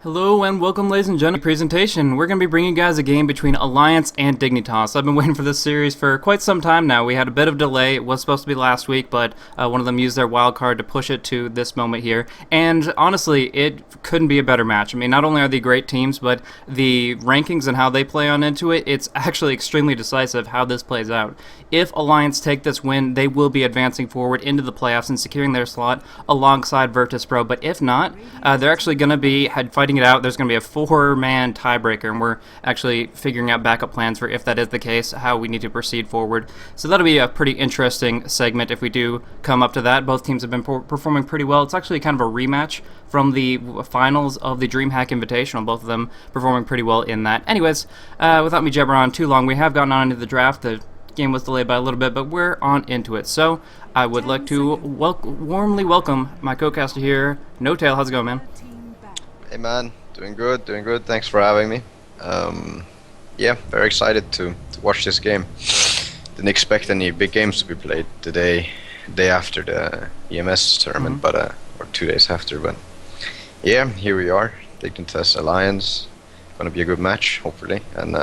Hello and welcome, ladies and gentlemen, to the presentation. We're going to be bringing you guys a game between Alliance and Dignitas. I've been waiting for this series for quite some time now. We had a bit of delay. It was supposed to be last week, but one of them used their wild card to push it to this moment here. And honestly, it couldn't be a better match. I mean, not only are they great teams, but the rankings and how they play on into it, it's actually extremely decisive how this plays out. If Alliance take this win, they will be advancing forward into the playoffs and securing their slot alongside Virtus.pro. But if not, they're actually going to be fighting it out. There's going to be a four-man tiebreaker, and we're actually figuring out backup plans for if that is the case, how we need to proceed forward. So that'll be a pretty interesting segment if we do come up to that. Both teams have been performing pretty well. It's actually kind of a rematch from the finals of the DreamHack Invitational, both of them performing pretty well in that. Anyways, without me jabbering on too long, we have gotten on into the draft. The game was delayed by a little bit, but we're on into it. So I would like to warmly welcome my co-caster here, No Tail. How's it going, man? Hey man, doing good. Thanks for having me. Yeah, very excited to watch this game. Didn't expect any big games to be played day after the EMS tournament, but or 2 days after. But yeah, here we are. Dignitas Alliance. Gonna be a good match, hopefully, and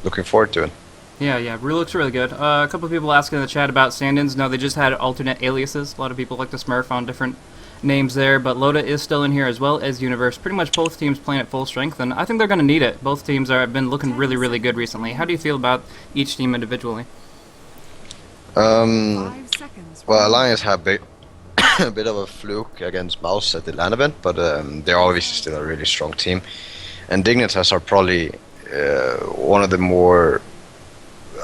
looking forward to it. Yeah, looks really good. A couple of people asking in the chat about stand-ins. No, they just had alternate aliases. A lot of people like to smurf on different names there, but Loda is still in here as well as Universe. Pretty much both teams playing at full strength, and I think they're going to need it. Both teams have been looking really, really good recently. How do you feel about each team individually? Well, Alliance had a bit of a fluke against Mouse at the LAN event, but they're obviously still a really strong team. And Dignitas are probably one of the more,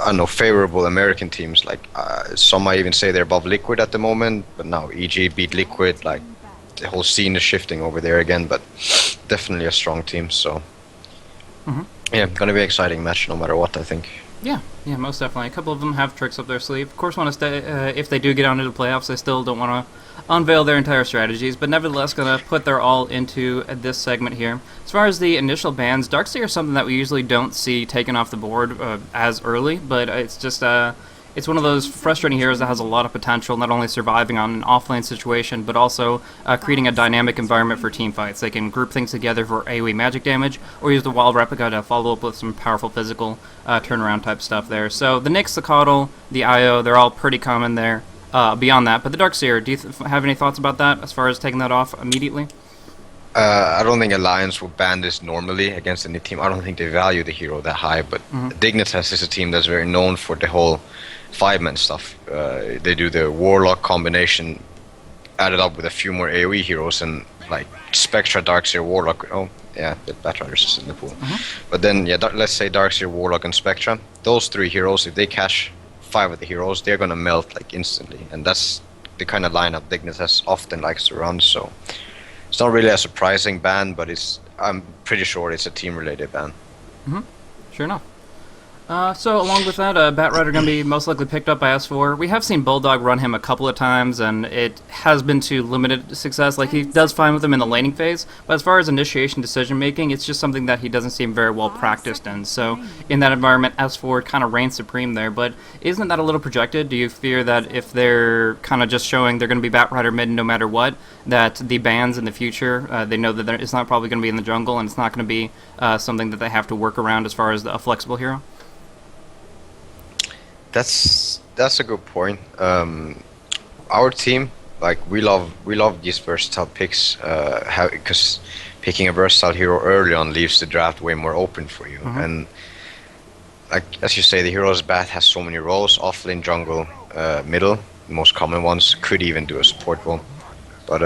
I don't know, favorable American teams. Like some might even say they're above Liquid at the moment, but now EG beat Liquid. Like the whole scene is shifting over there again, but definitely a strong team. So yeah, gonna be an exciting match no matter what, I think. Yeah, most definitely. A couple of them have tricks up their sleeve. Of course, want to stay. If they do get on into the playoffs, they still don't want to unveil their entire strategies, but nevertheless, going to put their all into this segment here. As far as the initial bans, Darkseer is something that we usually don't see taken off the board as early, but it's just it's one of those frustrating heroes that has a lot of potential, not only surviving on an offlane situation, but also creating a dynamic environment for team fights. They can group things together for AoE magic damage, or use the Wild Replica to follow up with some powerful physical turnaround type stuff there. So the Nyx, the Coddle, the IO, they're all pretty common there beyond that. But the Darkseer, do you have any thoughts about that as far as taking that off immediately? I don't think Alliance will ban this normally against any team. I don't think they value the hero that high, but Dignitas is a team that's very known for the whole five-man stuff. They do the Warlock combination added up with a few more AoE heroes, and like Spectra, Darkseer, Warlock. Oh yeah, the Batriders is in the pool. But then yeah, let's say Darkseer, Warlock, and Spectra. Those three heroes, if they catch 5 of the heroes, they're gonna melt like instantly, and that's the kind of lineup Dignitas often likes to run. So it's not really a surprising ban, but I'm pretty sure it's a team-related ban. Sure enough. So along with that, Batrider going to be most likely picked up by S4. We have seen Bulldog run him a couple of times, and it has been to limited success. Like, he does fine with him in the laning phase, but as far as initiation decision-making, it's just something that he doesn't seem very well practiced in. So in that environment, S4 kind of reigns supreme there, but isn't that a little projected? Do you fear that if they're kind of just showing they're going to be Batrider mid no matter what, that the bans in the future, they know that it's not probably going to be in the jungle, and it's not going to be something that they have to work around as far as a flexible hero? That's a good point. Our team, like we love these versatile picks, because picking a versatile hero early on leaves the draft way more open for you. And like as you say, the hero's bat has so many roles: offlane, jungle, middle. The most common ones, could even do a support role. But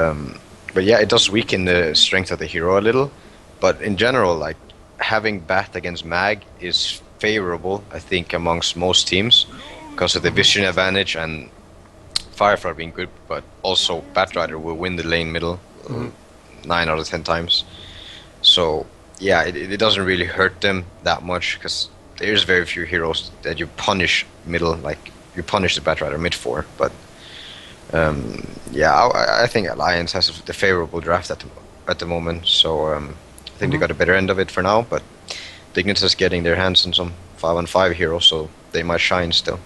yeah, it does weaken the strength of the hero a little. But in general, like having bat against mag is favorable, I think, amongst most teams because of the vision advantage and Firefly being good, but also Batrider will win the lane middle 9 out of 10 times. So yeah, it doesn't really hurt them that much because there's very few heroes that you punish middle, like you punish the Batrider mid for. But yeah, I think Alliance has the favorable draft at the moment, so I think they got a better end of it for now, but Dignitas getting their hands on some 5-on-5 heroes, so they might shine still.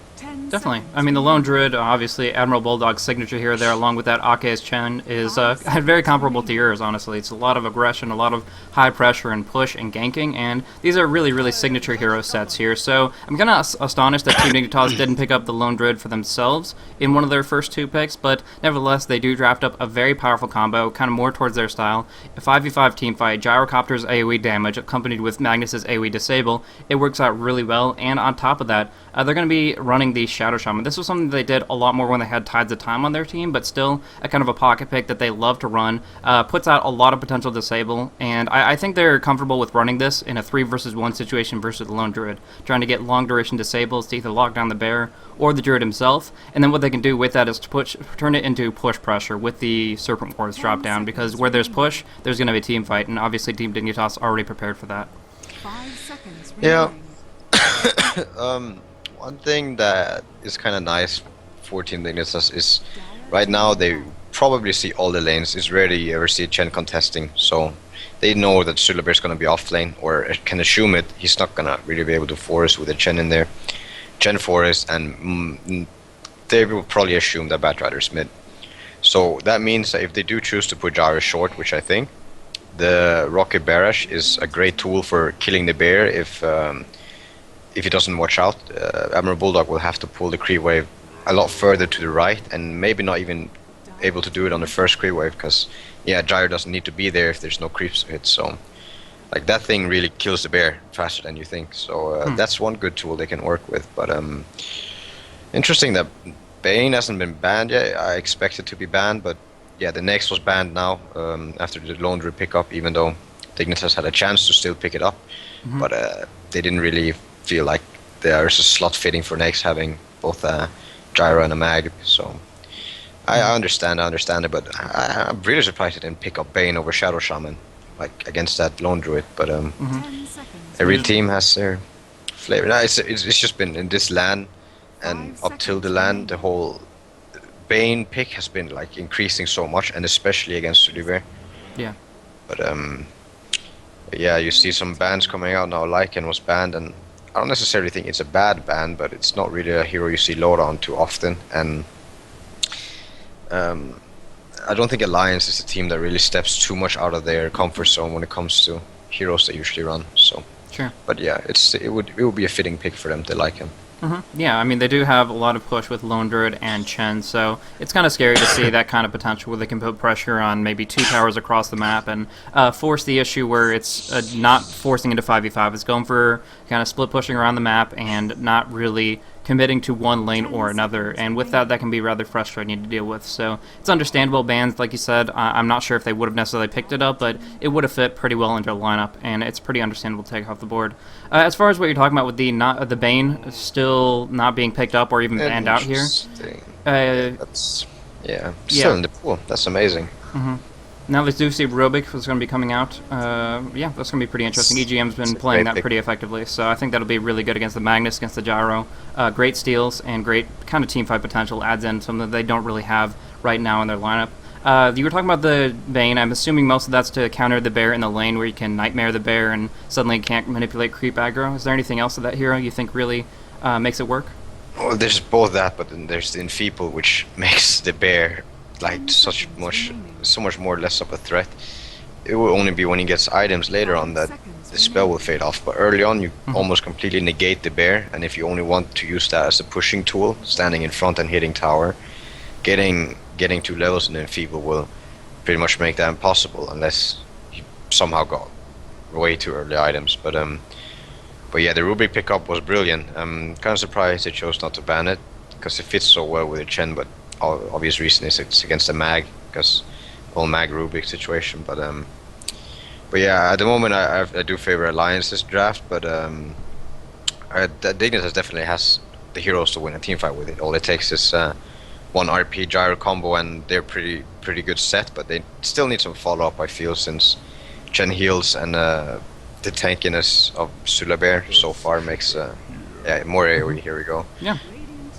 Definitely. I mean, the Lone Druid, obviously, Admiral Bulldog's signature here, there, along with that Ake's Chen, is very comparable to yours, honestly. It's a lot of aggression, a lot of high pressure and push and ganking, and these are really, really signature hero sets here. So I'm kind of astonished that Team Dignitas didn't pick up the Lone Druid for themselves in one of their first 2 picks, but nevertheless, they do draft up a very powerful combo, kind of more towards their style. A 5v5 team fight, Gyrocopter's AoE damage, accompanied with Magnus's AoE disable. It works out really well, and on top of that, they're going to be running the Shadow Shaman. This was something they did a lot more when they had Tides of Time on their team, but still a kind of a pocket pick that they love to run. Puts out a lot of potential disable, and I think they're comfortable with running this in a 3 versus 1 situation versus the Lone Druid, trying to get long duration disables to either lock down the bear or the Druid himself, and then what they can do with that is to turn it into push pressure with the Serpent Wars drop down, because where there's push, there's going to be a team fight, and obviously Team Dignitas already prepared for that. 5 seconds Yeah. remaining. One thing that is kind of nice for Team Dignitas is right now they probably see all the lanes. It's rare you ever see Chen contesting, so they know that Sulabear is going to be off lane, or can assume it. He's not going to really be able to force with a Chen in there. Chen forest, and they will probably assume that Batrider's mid. So that means that if they do choose to put Gyro short, which I think, the Rocket Barrage is a great tool for killing the bear if he doesn't watch out. Admiral Bulldog will have to pull the creep wave a lot further to the right, and maybe not even able to do it on the first creep wave, because Gyro doesn't need to be there if there's no creeps to hit. So like that thing really kills the bear faster than you think. So that's one good tool they can work with. But interesting that Bane hasn't been banned yet. I expect it to be banned, but yeah, the next was banned now after the Lone Druid pickup, even though Dignitas had a chance to still pick it up. But they didn't really feel like there's a slot fitting for next having both a Gyro and a Mag. So I understand it, but I'm really surprised they didn't pick up Bane over Shadow Shaman, like against that Lone Druid. But 10 seconds. every team has their flavor. No, it's just been in this LAN and up till the LAN, the whole Bane pick has been like increasing so much, and especially against Sulabear. Yeah. But yeah, you see some bans coming out now. Lycan was banned, and I don't necessarily think it's a bad ban, but it's not really a hero you see load on too often. And I don't think Alliance is a team that really steps too much out of their comfort zone when it comes to heroes they usually run. So, Sure. but yeah, it would be a fitting pick for them to like him. Yeah, I mean, they do have a lot of push with Lone Druid and Chen, so it's kind of scary to see that kind of potential where they can put pressure on maybe 2 towers across the map and force the issue where it's not forcing into 5v5. It's going for kind of split pushing around the map and not really committing to one lane or another, and with that can be rather frustrating to deal with. So it's understandable bans, like you said. I'm not sure if they would have necessarily picked it up, but it would have fit pretty well into the lineup, and it's pretty understandable to take off the board. As far as what you're talking about with the Bane still not being picked up or even banned out here, That's still in the pool. That's amazing. now they do see Rubik is going to be coming out. Yeah, that's going to be pretty interesting. EGM's been playing that pretty effectively, so I think that'll be really good against the Magnus, against the Gyro. Great steals and great kind of team fight potential. Adds in something that they don't really have right now in their lineup. You were talking about the Bane. I'm assuming most of that's to counter the bear in the lane where you can Nightmare the bear and suddenly can't manipulate creep aggro. Is there anything else of that hero you think really makes it work? Well, there's both that, but then there's the Enfeeble, which makes the bear like so much more or less of a threat. It will only be when he gets items later on that the spell will fade off, but early on you almost completely negate the bear, and if you only want to use that as a pushing tool, standing in front and hitting tower, getting 2 levels in the Enfeeble will pretty much make that impossible unless you somehow got way too early items. But yeah, the Rubik pickup was brilliant. I'm kind of surprised they chose not to ban it, because it fits so well with the Chen, but obvious reason is it's against the Mag, because whole Mag Rubik situation. But yeah, at the moment I do favor Alliance this draft, but Dignitas definitely has the heroes to win a team fight with it. All it takes is one RP Gyro combo, and they're pretty good set, but they still need some follow up, I feel, since Chen heals and the tankiness of Sulabear so far makes more AoE. Here we go. Yeah.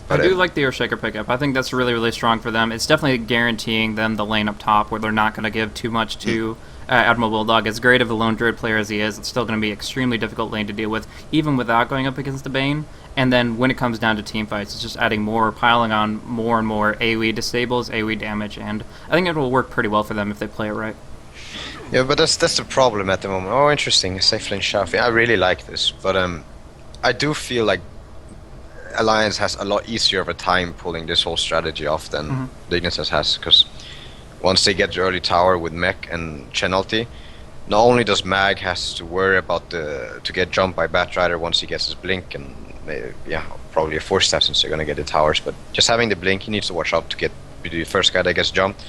But I do like the Earthshaker pickup. I think that's really, really strong for them. It's definitely guaranteeing them the lane up top where they're not going to give too much to Admiral Bulldog, as great of a lone druid player as he is, it's still going to be extremely difficult lane to deal with, even without going up against the Bane. And then when it comes down to team fights, it's just adding more, piling on more and more AoE disables, AoE damage, and I think it will work pretty well for them if they play it right. Yeah, but that's the problem at the moment. Oh, interesting. Safe lane Shafi. I really like this, but I do feel like Alliance has a lot easier of a time pulling this whole strategy off than Dignitas has, because once they get the early tower with Mech and Chen ulti, not only does Mag has to worry about to get jumped by Batrider once he gets his blink, and probably a 4-step since they're gonna get the towers, but just having the blink, he needs to watch out to be the first guy that gets jumped.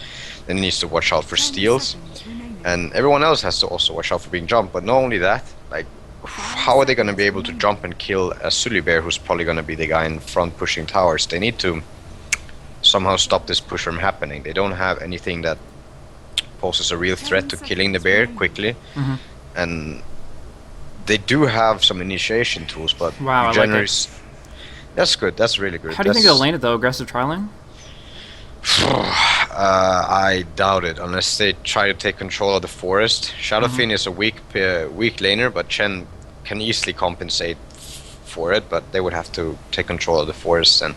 Then he needs to watch out for 10 steals, seconds remaining. and everyone else has to also watch out for being jumped. But not only that, like, how are they gonna be able to jump and kill a Sully Bear who's probably gonna be the guy in front pushing towers? They need to somehow stop this push from happening. They don't have anything that poses a real threat to killing the bear quickly, and they do have some initiation tools, but Wow, I like generally it. that's good. That's really good. How do you think they'll lane it, though? Aggressive tri lane? I doubt it, unless they try to take control of the forest. Shadowfin is a weak laner, but Chen can easily compensate for it. But they would have to take control of the forest, and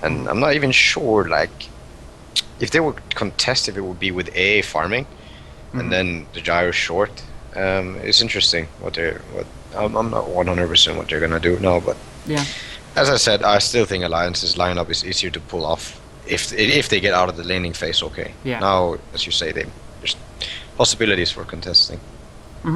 I'm not even sure, like, if they would contest, if it would be with AA farming, and then the gyro short. It's interesting I'm not 100% what they're gonna do now, but Yeah. as I said, I still think Alliance's lineup is easier to pull off if they get out of the laning phase. Okay. Yeah. Now, as you say, there's possibilities for contesting.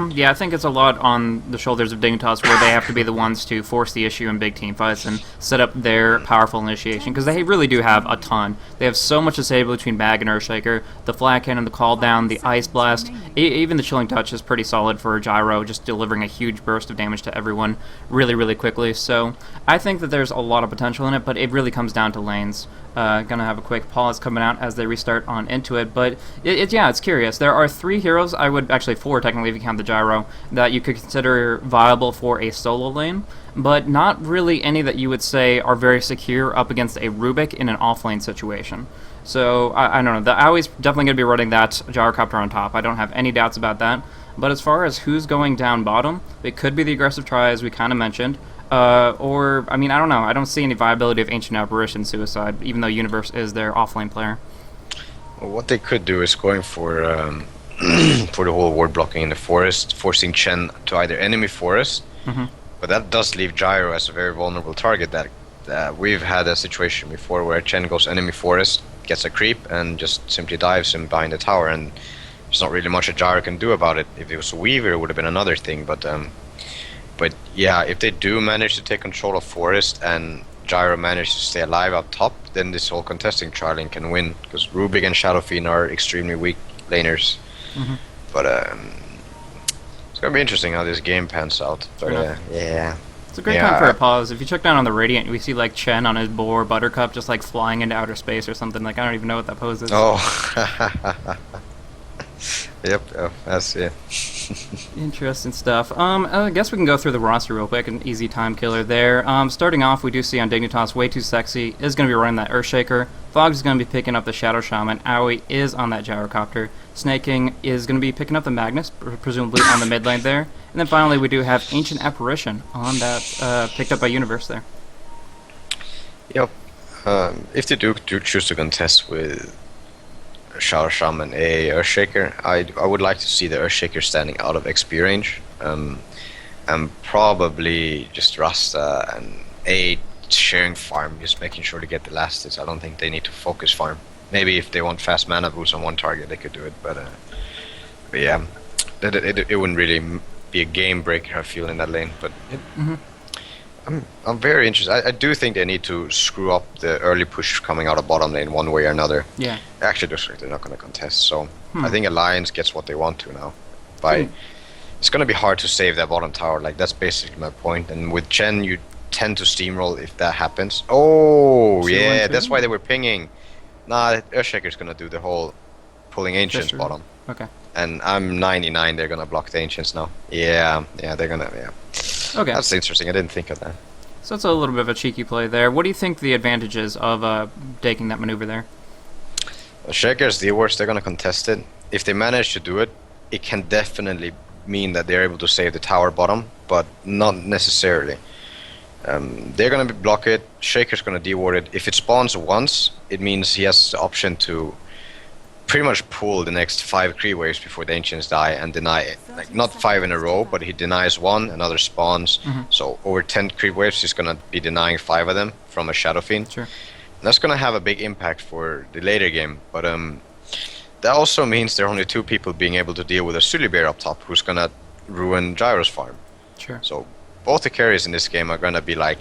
Yeah, I think it's a lot on the shoulders of Dignitas, where they have to be the ones to force the issue in big team fights and set up their powerful initiation, because they really do have a ton. They have so much disable between Bag and Earthshaker, the Flat Cannon, the Call Down, the Ice Blast, even the Chilling Touch is pretty solid for Gyro, just delivering a huge burst of damage to everyone really, really quickly. So I think that there's a lot of potential in it, but it really comes down to lanes. Gonna have a quick pause coming out as they restart on into it, but it's curious. There are 3 heroes, actually 4 technically if you count the Gyro, that you could consider viable for a solo lane, but not really any that you would say are very secure up against a Rubik in an offlane situation. So I don't know. AoE's definitely gonna be running that Gyrocopter on top. I don't have any doubts about that. But as far as who's going down bottom, it could be the aggressive try, as we kind of mentioned. I don't know. I don't see any viability of Ancient Apparition Suicide, even though Universe is their offlane player. Well, what they could do is going for for the whole ward blocking in the forest, forcing Chen to either enemy forest, but that does leave Gyro as a very vulnerable target. That we've had a situation before where Chen goes enemy forest, gets a creep, and just simply dives him behind the tower, and there's not really much a Gyro can do about it. If it was a Weaver, it would have been another thing, but yeah, if they do manage to take control of forest and Gyro manages to stay alive up top, then this whole contesting trialing can win, because Rubik and Shadowfiend are extremely weak laners. But it's gonna be interesting how this game pans out. But yeah. It's a great time for a pause. If you check down on the Radiant, we see like Chen on his boar, Buttercup just like flying into outer space or something. Like, I don't even know what that pose is. Oh. Yep, that's it. Interesting stuff. I guess we can go through the roster real quick. An easy time killer there. Starting off, we do see on Dignitas, Way Too Sexy is going to be running that Earthshaker. Fogs is going to be picking up the Shadow Shaman. Aoi is on that Gyrocopter. Snake King is going to be picking up the Magnus, presumably on the mid lane there. And then finally, we do have Ancient Apparition on that, picked up by Universe there. Yep. If they do choose to contest with Shadow Shaman, a Earthshaker, I would like to see the Earthshaker standing out of XP range, and probably just Rasta and a sharing farm, just making sure to get the last hits. I don't think they need to focus farm. Maybe if they want fast mana boost on one target, they could do it, but yeah, it wouldn't really be a game breaker, I feel, in that lane. But I'm very interested. I do think they need to screw up the early push coming out of bottom lane one way or another. Yeah. Actually, they're not going to contest, so I think Alliance gets what they want to now. It's going to be hard to save that bottom tower. Like, that's basically my point. And with Chen, you tend to steamroll if that happens. Oh, yeah, that's why they were pinging. Nah, Earthshaker's going to do the whole pulling Ancients bottom. Okay. And I'm 99, they're going to block the Ancients now. Yeah, they're going to, yeah. Okay. That's interesting, I didn't think of that. So that's a little bit of a cheeky play there. What do you think the advantage is of taking that maneuver there? Shaker's the worst, they're going to contest it. If they manage to do it, it can definitely mean that they're able to save the tower bottom, but not necessarily. They're gonna block it. Shaker's gonna deward it. If it spawns once, it means he has the option to pretty much pull the next 5 creep waves before the ancients die and deny it. Like not 5 in a row, but he denies one, another spawns. So over 10 creep waves, he's gonna be denying 5 of them from a Shadow Fiend. Sure. That's gonna have a big impact for the later game, but that also means there are only 2 people being able to deal with a Sully Bear up top, who's gonna ruin Gyro's farm. Sure. So both the carries in this game are gonna be like,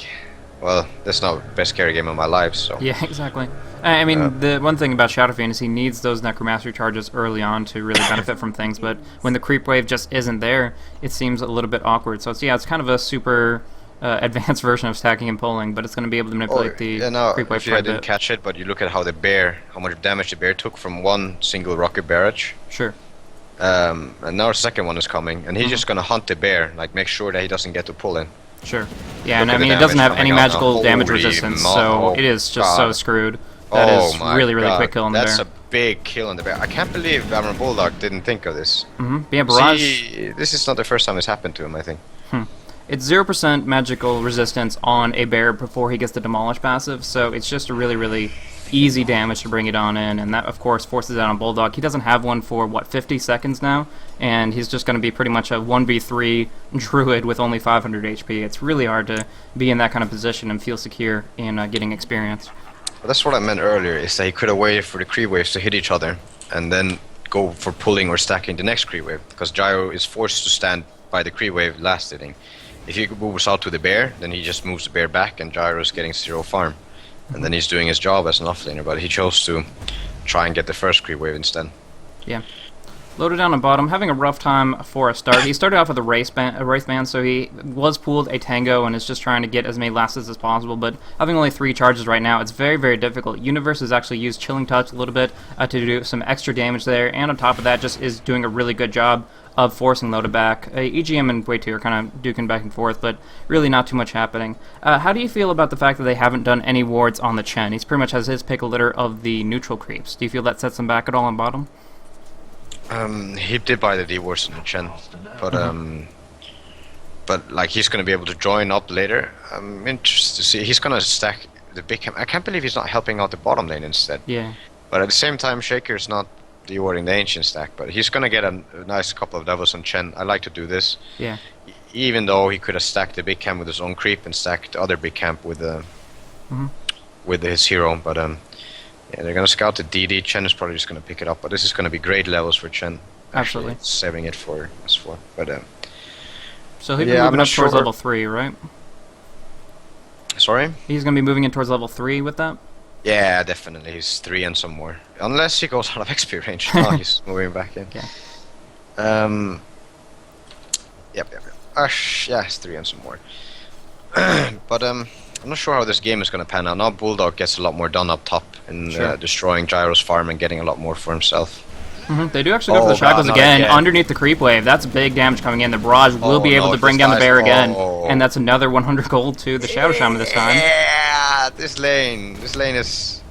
well, that's not the best carry game of my life. So Yeah, exactly. I mean, the one thing about Shadow Fiend is he needs those Necromancer charges early on to really benefit from things, but when the creep wave just isn't there, it seems a little bit awkward. So it's kind of a super advanced version of stacking and pulling, but it's going to be able to manipulate the creep wave if you quite a didn't bit. catch it, but you look at how how much damage the bear took from one single rocket barrage. Sure. And now the second one is coming, and he's just gonna hunt the bear, like make sure that he doesn't get to pull in. Sure. Yeah, Look and at I the mean, it doesn't damage have any coming out now. magical damage Holy resistance, mo- so oh it is just so God. screwed. That is really, really God. quick kill on the That's bear. a big kill on the bear. I can't believe Admiral Bulldog didn't think of this. Yeah, Barrage. See, this is not the first time this happened to him, I think. It's 0% magical resistance on a bear before he gets the demolish passive, so it's just a really, really easy damage to bring it on in, and that of course forces it on Bulldog. He doesn't have one for what, 50 seconds now, and he's just going to be pretty much a 1v3 druid with only 500 HP. It's really hard to be in that kind of position and feel secure in getting experience. Well, that's what I meant earlier, is that he could have waited for the creep waves to hit each other, and then go for pulling or stacking the next creep wave, because Gyro is forced to stand by the creep wave last hitting. If he moves out to the bear, then he just moves the bear back, and Gyro's getting 0 farm. And then he's doing his job as an offlaner, but he chose to try and get the first creep wave instead. Yeah. Loaded down on bottom, having a rough time for a start. He started off with a Wraith Band, so he was pooled a Tango and is just trying to get as many lasts as possible, but having only 3 charges right now, it's very, very difficult. Universe has actually used Chilling Touch a little bit to do some extra damage there, and on top of that, just is doing a really good job of forcing Loda back. EGM and Wei 2 are kind of duking back and forth, but really not too much happening. How do you feel about the fact that they haven't done any wards on the Chen? He's pretty much has his pick a litter of the neutral creeps. Do you feel that sets him back at all on bottom? He did buy the D-Wars in the Chen, but like he's gonna be able to join up later. I'm interested to see. He's gonna stack the big camp. I can't believe he's not helping out the bottom lane instead. Yeah. But at the same time, Shaker's not dewarding the ancient stack, but he's gonna get a nice couple of devils on Chen. I like to do this. Yeah. Even though he could have stacked the big camp with his own creep and stacked the other big camp with his hero, but yeah, they're gonna scout the DD. Chen is probably just gonna pick it up, but this is gonna be great levels for Chen. Actually, Absolutely. saving it for S4, but So he'll be yeah, I'm moving not up towards sure. level 3, right? sorry. He's going to be moving in towards level 3 with that? Yeah, definitely. He's 3 and some more. Unless he goes out of XP range. No, he's moving back in. Yeah. Yep. Yeah, it's 3 and some more. But I'm not sure how this game is going to pan out. Now Bulldog gets a lot more done up top in Sure. destroying Gyro's farm and getting a lot more for himself. They do actually go for Oh, the shackles God, not again, again. underneath the creep wave. That's big damage coming in. The barrage will Oh, be able no, to if bring this down the dies- bear again, oh. and that's another 100 gold to the Shadow Shaman this time. Yeah, this lane is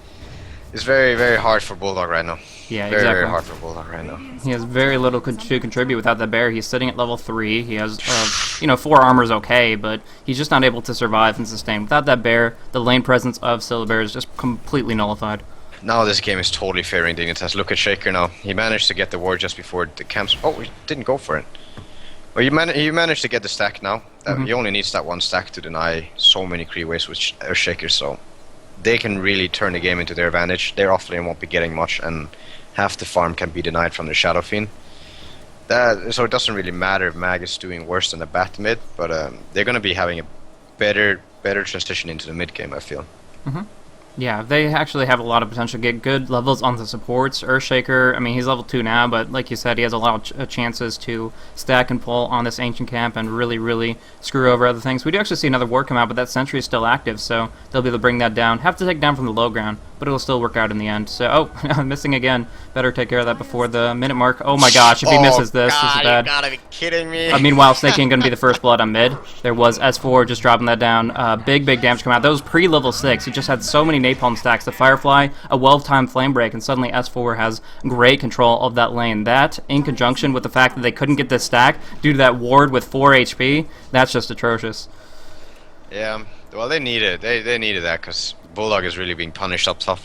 very, very hard for Bulldog right now. Yeah, Very, exactly. very hard for Bulldog right now. He has very little to contribute without the bear. He's sitting at level 3. He has, 4 armor is okay, but he's just not able to survive and sustain. Without that bear, the lane presence of Syllabear is just completely nullified. Now this game is totally favoring Dignitas. Look at Shaker now. He managed to get the ward just before the camps. Oh, he didn't go for it. Well, he managed to get the stack now. He only needs that one stack to deny so many creeways with Shaker, so they can really turn the game into their advantage. Their offlane won't be getting much, and half the farm can be denied from the Shadow Fiend. So it doesn't really matter if Mag is doing worse than the Bat mid, but they're going to be having a better transition into the mid game, I feel. Yeah, they actually have a lot of potential to get good levels on the supports. Earthshaker, I mean, he's level 2 now, but like you said, he has a lot of chances to stack and pull on this Ancient Camp and really, really screw over other things. We do actually see another ward come out, but that Sentry is still active, so they'll be able to bring that down. Have to take down from the low ground. but it'll still work out in the end. So, oh, missing again. Better take care of that before the minute mark. Oh my gosh, if he misses this is bad. You gotta be kidding me. Meanwhile, Snake ain't going to be the first blood on mid. There was S4 just dropping that down. Big damage coming out. That was pre-level 6. He just had so many napalm stacks. The Firefly, a well-timed flame break, and suddenly S4 has great control of that lane. That, in conjunction with the fact that they couldn't get this stack due to that ward with 4 HP, that's just atrocious. Yeah, well, they needed that because Bulldog is really being punished up top.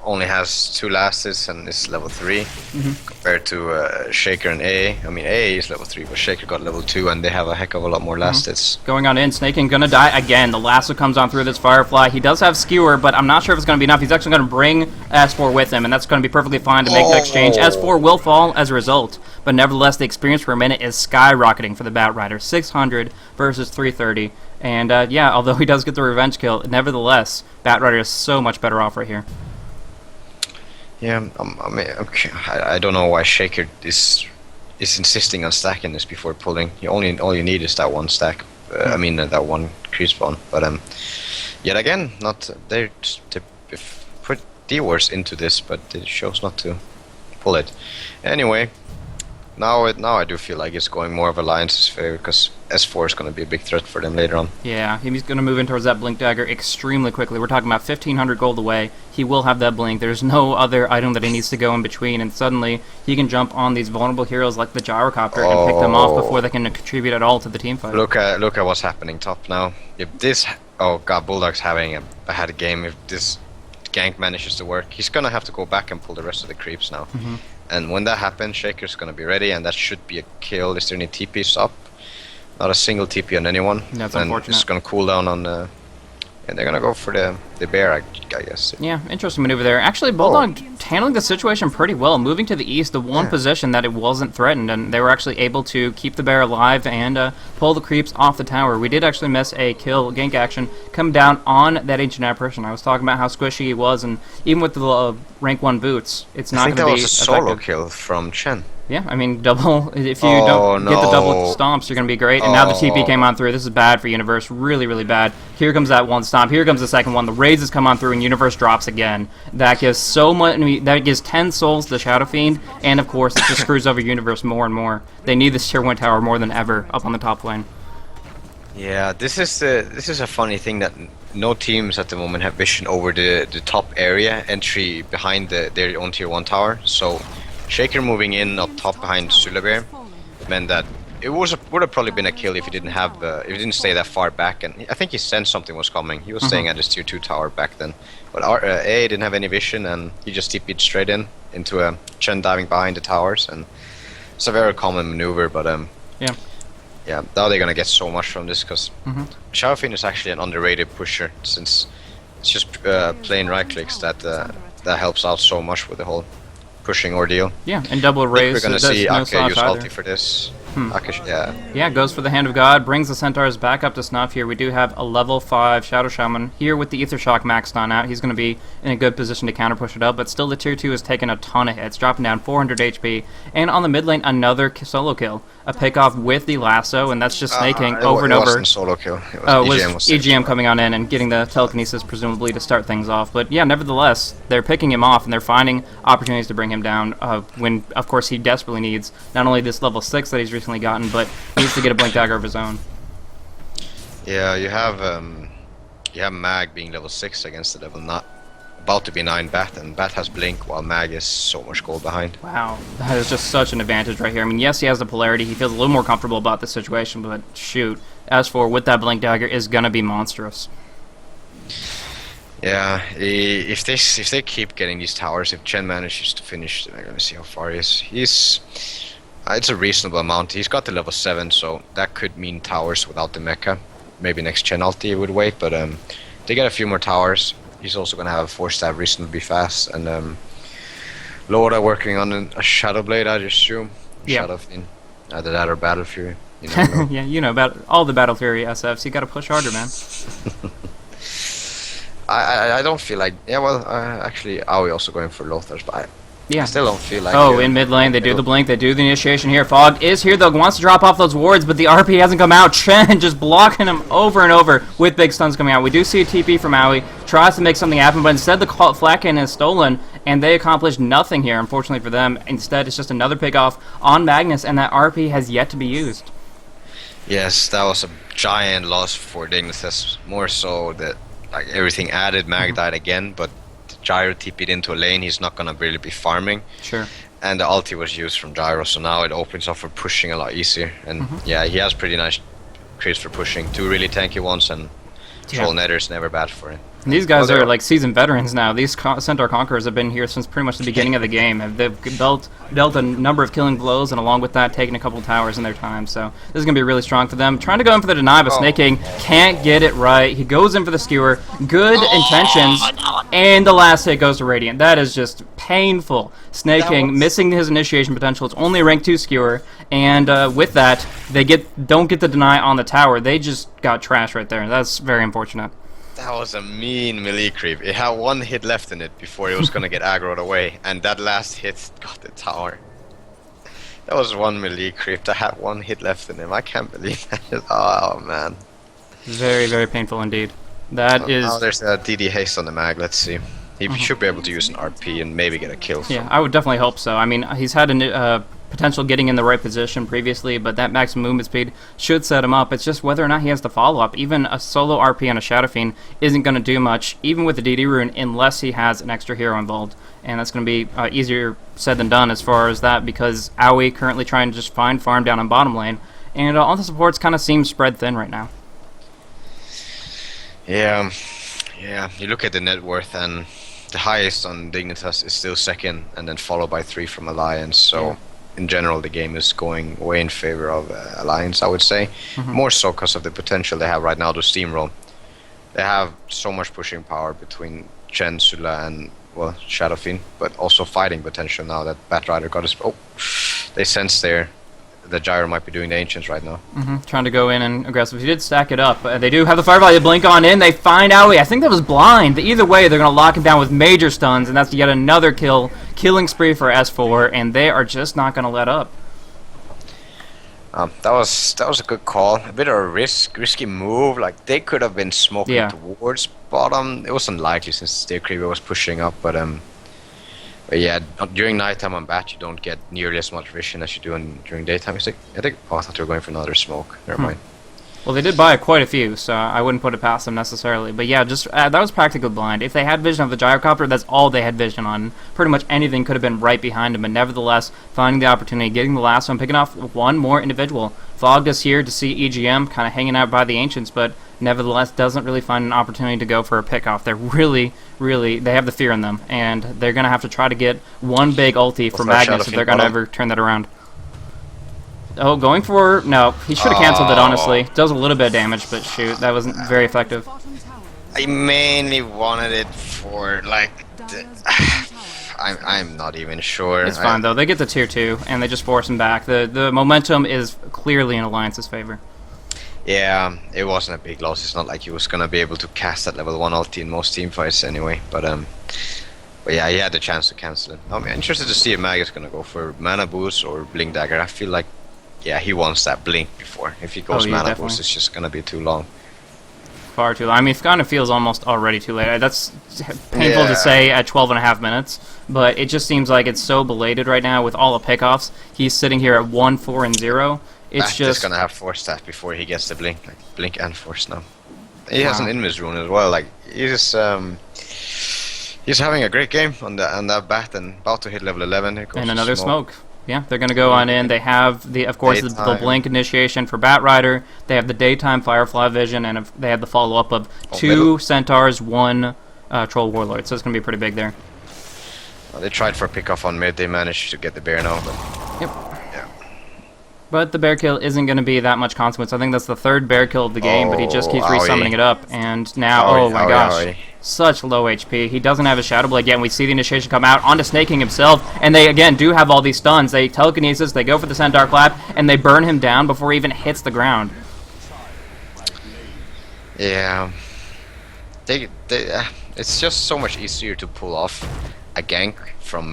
Only has 2 lasts and is level 3 compared to Shaker and A. I mean, A is level 3, but Shaker got level 2, and they have a heck of a lot more lasts. Going on in, Snake ain't gonna die again. The lasso comes on through this Firefly. He does have Skewer, but I'm not sure if it's gonna be enough. He's actually gonna bring S4 with him, and that's gonna be perfectly fine to make the exchange. S4 will fall as a result, but nevertheless, the experience per minute is skyrocketing for the Batrider. 600 versus 330. And yeah, although he does get the revenge kill, nevertheless, Batrider is so much better off right here. Yeah, I don't know why Shaker is insisting on stacking this before pulling. All you need is that one stack. I mean that one creep spawn. But yet again, they put D-Wars into this, but they chose not to pull it. Anyway, now I do feel like it's going more of Alliance's favor because S4 is going to be a big threat for them later on. Yeah, he's going to move in towards that Blink Dagger extremely quickly. We're talking about 1,500 gold away. He will have that Blink. There's no other item that he needs to go in between, and suddenly he can jump on these vulnerable heroes like the Gyrocopter and pick them off before they can contribute at all to the team fight. Look at what's happening top now. If this... Oh god, Bulldog's having a bad game. If this gank manages to work, he's going to have to go back and pull the rest of the creeps now. And when that happens, Shaker's going to be ready, and that should be a kill. Is there any TPs up? Not a single TP on anyone. That's and unfortunate. It's going to cool down on... and they're going to go for the bear, I guess. Yeah, interesting maneuver there. Actually, Bulldog handling the situation pretty well. Moving to the east, the one position that it wasn't threatened, and they were actually able to keep the bear alive and pull the creeps off the tower. We did actually miss a kill gank action come down on that ancient apparition. I was talking about how squishy he was, and even with the rank 1 boots, it's not going to be I think that was a solo effective. kill from Chen. Yeah, I mean, double. If you don't get the double stomps, you're going to be great. And now the TP came on through. This is bad for Universe. Really, really bad. Here comes that one stomp. Here comes the second one. The raises come on through, and Universe drops again. That gives so much. That gives 10 souls to Shadow Fiend, and of course, it just screws over Universe more and more. They need this tier 1 tower more than ever up on the top lane. Yeah, this is a funny thing that no teams at the moment have vision over the top area entry behind their own tier 1 tower. So Shaker moving in up top behind Sulabear meant that it would have probably been a kill if he didn't have if he didn't stay that far back, and I think he sensed something was coming. He was staying at his tier 2 tower back then, but A didn't have any vision, and he just TP'd straight into a Chen diving behind the towers, and it's a very common maneuver. But yeah, now they're gonna get so much from this because Shadowfiend is actually an underrated pusher, since it's just plain right clicks that helps out so much with the whole pushing ordeal. Yeah, and double raise. We're gonna see Ake use ulti for this. Yeah, goes for the Hand of God, brings the Centaurs back up to snuff here. We do have a level 5 Shadow Shaman here with the Aether Shock maxed on out. He's going to be in a good position to counter push it up, but still the tier 2 is taking a ton of hits, dropping down 400 HP. And on the mid lane, another solo kill. A pick off with the lasso, and that's just snaking over and over. It wasn't solo kill. It was EGM coming on in and getting the telekinesis presumably to start things off. But yeah, nevertheless, they're picking him off and they're finding opportunities to bring him down when, of course, he desperately needs not only this level 6 that he's recently gotten, but he needs to get a Blink Dagger of his own. Yeah, you have Mag being level 6 against the level not about to be 9 Bat, and Bat has Blink while Mag is so much gold behind. Wow, that is just such an advantage right here. I mean, yes, he has the polarity. He feels a little more comfortable about the situation, but shoot, S4 with that Blink Dagger is going to be monstrous. Yeah, if they keep getting these towers, if Chen manages to finish, then we're going to see how far he is. It's a reasonable amount. He's got the level 7, so that could mean towers without the mecha. Maybe next Chen ulti would wait, but they get a few more towers. He's also going to have a 4-stab reasonably fast, and Laura working on a Shadow Blade, I'd assume. Yeah. Shadow Fiend. Either that or Battle Fury. You never know. Yeah, you know about all the Battle Fury SFs. You got to push harder, man. I don't feel like... Yeah, well, actually, Aoi also going for Lothars, but Yeah. I still don't feel like. Oh, in mid lane, they do the blink, they do the initiation here. Fog is here, though, wants to drop off those wards, but the RP hasn't come out. Chen just blocking him over and over with big stuns coming out. We do see a TP from Aoi, tries to make something happen, but instead the Flacken is stolen, and they accomplish nothing here, unfortunately for them. Instead, it's just another pick off on Magnus, and that RP has yet to be used. Yes, that was a giant loss for Dignitas. More so that like everything added, Mag died again, but Gyro TP'd into a lane. He's not gonna really be farming. Sure. And the ulti was used from Gyro, so now it opens up for pushing a lot easier. And yeah, he has pretty nice creeps for pushing. 2 really tanky ones, and Troll Nether's never bad for him. And these guys are like seasoned veterans now. These Centaur Conquerors have been here since pretty much the beginning of the game. They've dealt a number of killing blows, and along with that, taken a couple towers in their time. So this is going to be really strong for them. Trying to go in for the deny, but Snake King can't get it right. He goes in for the skewer. Good intentions, and the last hit goes to Radiant. That is just painful. Snake King missing his initiation potential. It's only a rank 2 skewer, and with that, they don't get the deny on the tower. They just got trash right there. That's very unfortunate. That was a mean melee creep. It had 1 hit left in it before it was gonna get aggroed away, and that last hit got the tower. That was 1 melee creep that had 1 hit left in him. I can't believe that. Oh man. Very, very painful indeed. That is. Now there's a DD haste on the mag. Let's see. He should be able to use an RP and maybe get a kill. Yeah, I would definitely hope so. I mean, he's had a potential getting in the right position previously, but that maximum movement speed should set him up. It's just whether or not he has the follow-up. Even a solo RP on a Shadow Fiend isn't going to do much, even with the DD rune, unless he has an extra hero involved. And that's going to be easier said than done as far as that, because Aoi currently trying to just find farm down in bottom lane, and all the supports kind of seem spread thin right now. Yeah. You look at the net worth, and the highest on Dignitas is still second, and then followed by 3 from Alliance. So in general, the game is going way in favor of Alliance, I would say. More so because of the potential they have right now to steamroll. They have so much pushing power between Chen, Sula, and well, Shadow Fiend, but also fighting potential now that Batrider got his. Oh, they sense there. The Gyro might be doing the Ancients right now. Trying to go in and aggressive. He did stack it up. They do have the Firefly. They blink on in. They find Aoi. I think that was blind. Either way, they're going to lock him down with major stuns, and that's yet another killing spree for S4, and they are just not going to let up. That was a good call. A bit of a risky move. Like they could have been smoking towards bottom. It was unlikely since their creeper was pushing up, but yeah, during nighttime on bat, you don't get nearly as much vision as you do during daytime. I think. Oh, I thought they were going for another smoke. Never mind. Well, they did buy quite a few, so I wouldn't put it past them necessarily. But yeah, just that was practically blind. If they had vision of the gyrocopter, that's all they had vision on. Pretty much anything could have been right behind them, but nevertheless, finding the opportunity, getting the last one, picking off one more individual. Fog is here to see EGM kind of hanging out by the Ancients, but nevertheless doesn't really find an opportunity to go for a pickoff. They're really, they have the fear in them, and they're going to have to try to get one big ulti for Magnus if they're going to ever turn that around. Oh, going for... No, he should have canceled it, honestly. Does a little bit of damage, but shoot, that wasn't very effective. I mainly wanted it for, like... I'm not even sure. It's fine, though. They get the tier 2, and they just force him back. The momentum is clearly in Alliance's favor. Yeah, it wasn't a big loss. It's not like he was going to be able to cast that level 1 ulti in most team fights anyway. But yeah, he had the chance to cancel it. I'm interested to see if Mag is going to go for Mana Boost or Blink Dagger. I feel like, yeah, he wants that Blink before. If he goes Mana Boost, it's just going to be too long. Far too long. I mean, it kind of feels almost already too late. That's painful to say at 12.5 minutes, but it just seems like it's so belated right now with all the pickoffs. He's sitting here at 1, 4, and 0. It's just gonna have Force stat before he gets the Blink, like Blink and Force now. He has an Invis rune as well. Like he's having a great game on that bat and about to hit level 11. Here goes and another smoke. Yeah, they're gonna go on in. They have of course the Blink initiation for Batrider. They have the daytime Firefly vision, and they have the follow up of 2 Centaurs, 1 Troll Warlord. So it's gonna be pretty big there. Well, they tried for a pickoff on mid. They managed to get the bear now. But yep. But the bear kill isn't going to be that much consequence. I think that's the 3rd bear kill of the game, but he just keeps resummoning it up. And now, oh my gosh, such low HP. He doesn't have a Shadow Blade yet, and we see the initiation come out onto Snake King himself. And they, again, do have all these stuns. They telekinesis, they go for the Centaur Clap, and they burn him down before he even hits the ground. Yeah. It's just so much easier to pull off a gank from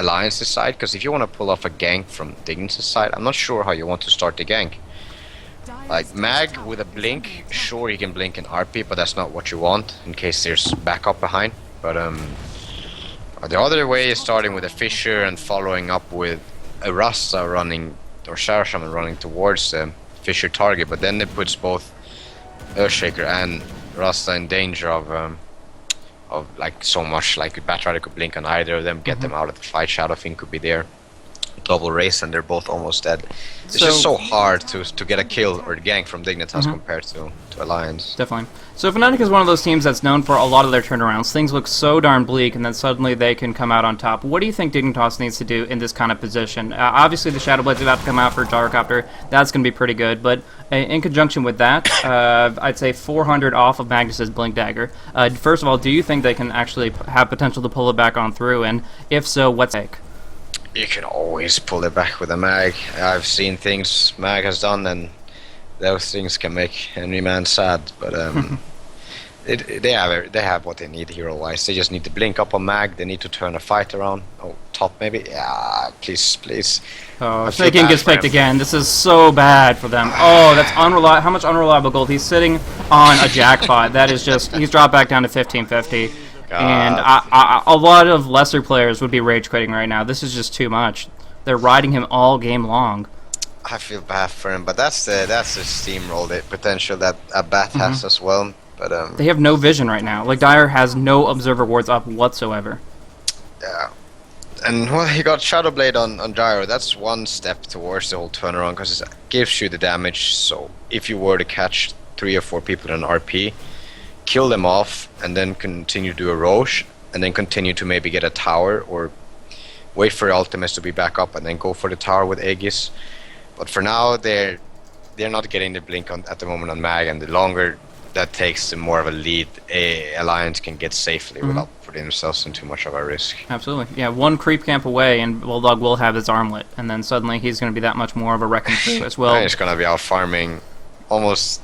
Alliance's side, because if you want to pull off a gank from Dignitas' side, I'm not sure how you want to start the gank. Like Mag with a blink, sure he can blink in RP, but that's not what you want in case there's backup behind. But the other way is starting with a Fissure and following up with a Rasta running, or Shadow Shaman running towards the Fissure target, but then it puts both Earthshaker and Rasta in danger of like so much. Like Batrider could blink on either of them, get them out of the fight. Shadow Fiend could be there, double race, and they're both almost dead. It's just so hard to get a kill or gank from Dignitas compared to Alliance. Definitely. So Fnatic is one of those teams that's known for a lot of their turnarounds. Things look so darn bleak, and then suddenly they can come out on top. What do you think Dignitas needs to do in this kind of position? Obviously, the Shadowblade's about to come out for Gyrocopter. That's going to be pretty good. But in conjunction with that, I'd say 400 off of Magnus's Blink Dagger. First of all, do you think they can actually have potential to pull it back on through? And if so, what's it? You can always pull it back with a Mag. I've seen things Mag has done, and those things can make any man sad. But they have what they need hero-wise. They just need to blink up on Mag. They need to turn a fight around. Oh, top maybe? Yeah, please. Oh, Snaking gets picked again. This is so bad for them. Oh, that's unreliable. How much unreliable gold? He's sitting on a jackpot. That is just... He's dropped back down to 1550. And a lot of lesser players would be rage quitting right now. This is just too much. They're riding him all game long. I feel bad for him, but that's the steamroll potential that a Bat has as well. But they have no vision right now. Like Dire has no observer wards up whatsoever. Yeah, and well, he got Shadowblade on Gyro. That's one step towards the whole turnaround because it gives you the damage. So if you were to catch 3 or 4 people in an RP, kill them off, and then continue to do a Roche, and then continue to maybe get a tower, or wait for your ultimates to be back up, and then go for the tower with Aegis. But for now, they're not getting the blink at the moment on Mag, and the longer that takes, the more of a lead Alliance can get safely without putting themselves in too much of a risk. Absolutely. Yeah, one creep camp away, and Bulldog will have his armlet, and then suddenly he's going to be that much more of a wrecking crew as well. And he's going to be out farming almost...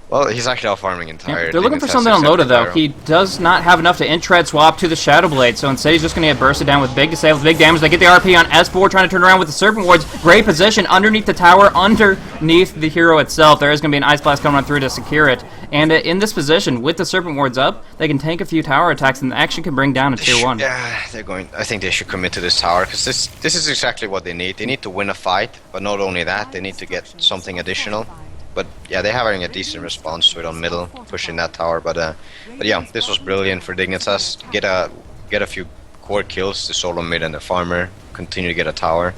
Well, he's actually out farming entire. Yeah, they're looking for something on Loda, though. He does not have enough to intread swap to the Shadowblade, so instead he's just going to get bursted down with big disable, big damage. They get the RP on S4, trying to turn around with the Serpent Wards. Great position underneath the tower, underneath the hero itself. There is going to be an Ice Blast coming on through to secure it. And in this position, with the Serpent Wards up, they can tank a few tower attacks, and the action can bring down a Tier 1. Yeah, they're going... I think they should commit to this tower, because this is exactly what they need. They need to win a fight, but not only that, they need to get something additional. But yeah, they're having a decent response to it on middle, pushing that tower. But yeah, this was brilliant for Dignitas. Get a few core kills, the solo mid and the farmer. Continue to get a tower.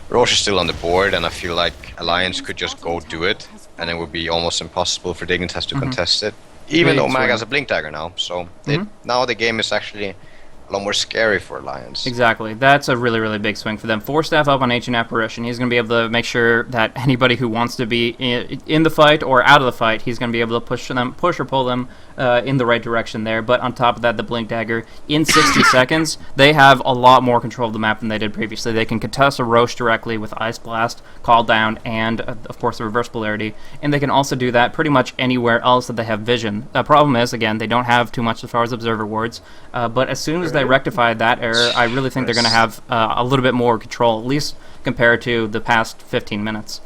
Roche is still on the board, and I feel like Alliance could just go do it, and it would be almost impossible for Dignitas to contest it. Even though Mag has a Blink Dagger now, so now the game is actually a lot more scary for Alliance. Exactly. That's a really, really big swing for them. 4 staff up on Ancient Apparition. He's going to be able to make sure that anybody who wants to be in the fight or out of the fight, he's going to be able to push or pull them in the right direction there. But on top of that, the Blink Dagger, in 60 seconds, they have a lot more control of the map than they did previously. They can contest a Roche directly with Ice Blast, Call Down, and, of course, the Reverse Polarity. And they can also do that pretty much anywhere else that they have vision. The problem is, again, they don't have too much as far as Observer Wards. But as soon as they rectify that error, I really think they're going to have a little bit more control, at least compared to the past 15 minutes.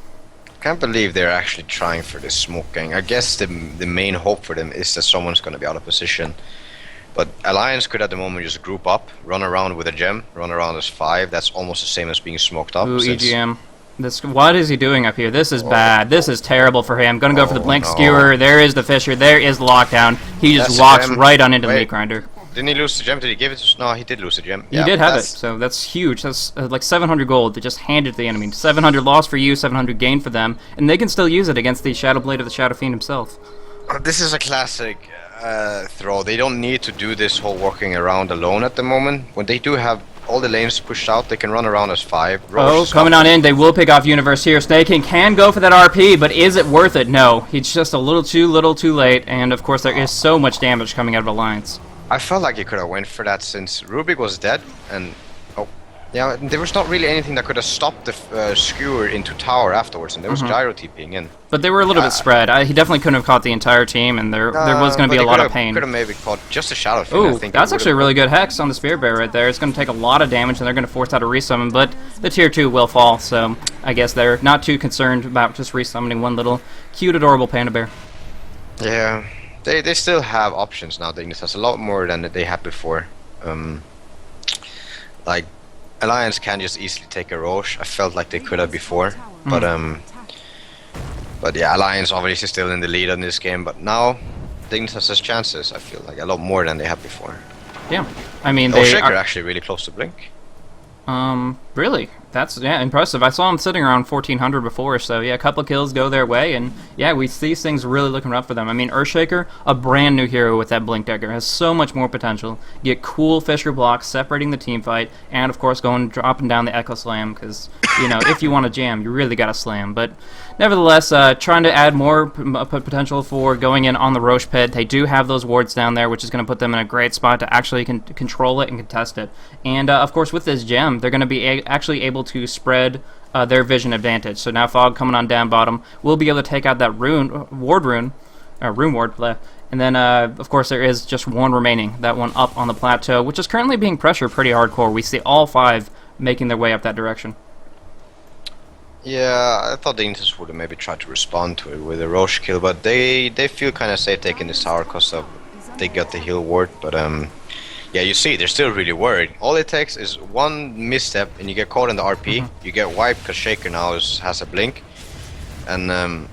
I can't believe they're actually trying for this smoke gang. I guess the main hope for them is that someone's going to be out of position. But Alliance could at the moment just group up, run around with a gem, run around as 5. That's almost the same as being smoked up. Ooh, EGM. What is he doing up here? This is bad. This is terrible for him. Gonna go for the Blink Skewer. There is the Fissure. There is the Lockdown. He just walks right on into the Meat Grinder. Didn't he lose the gem? Did he give it to... No, he did lose the gem. He did have it, so that's huge. That's like 700 gold to just hand it to the enemy. 700 loss for you, 700 gain for them, and they can still use it against the Shadowblade of the Shadow Fiend himself. This is a classic throw. They don't need to do this whole walking around alone at the moment. When they do have all the lanes pushed out, they can run around as 5. Coming on in, they will pick off Universe here. Snaking can go for that RP, but is it worth it? No. He's just a little too late, and of course there is so much damage coming out of Alliance. I felt like he could have went for that since Rubik was dead, and Yeah, there was not really anything that could have stopped the skewer into tower afterwards, and there was gyro TPing in. But they were a little bit spread. He definitely couldn't have caught the entire team, and there was going to But be a he lot could of have pain. could have maybe caught just a Shadow Fiend. I Ooh, think that's it actually a would've- really good hex on the Spirit Bear right there. It's going to take a lot of damage, and they're going to force out a resummon, but the tier 2 will fall, so I guess they're not too concerned about just resummoning one little cute, adorable panda bear. Yeah, they still have options now. Dignitas a lot more than they had before. Like Alliance can just easily take a Roche. I felt like they could have before, but yeah, Alliance obviously still in the lead on this game. But now Dignitas has chances. I feel like a lot more than they had before. Yeah, I mean, Oh, they Shaker are, actually really close to Blink. really, that's, yeah, impressive. I saw him sitting around 1400 before, so yeah, a couple kills go their way, and yeah, we see things really looking rough for them. I mean, Earthshaker, a brand new hero with that Blink Dagger, has so much more potential. Get cool Fisher blocks, separating the team fight, and of course dropping down the Echo Slam, because, you know, if you want to jam, you really gotta slam. But nevertheless, trying to add more potential for going in on the Roche pit. They do have those wards down there, which is going to put them in a great spot to actually control it and contest it. And of course, with this gem, they're going to be actually able to spread their vision advantage. So now Fog coming on down bottom will be able to take out that rune ward, bleh. And then, of course, there is just one remaining, that one up on the plateau, which is currently being pressured pretty hardcore. We see all 5 making their way up that direction. Yeah, I thought Dignitas would have maybe tried to respond to it with a Roche kill, but they feel kind of safe taking this tower because of they got the heal ward. But yeah, you see, they're still really worried. All it takes is one misstep, and you get caught in the RP. You get wiped because Shaker now has a blink, and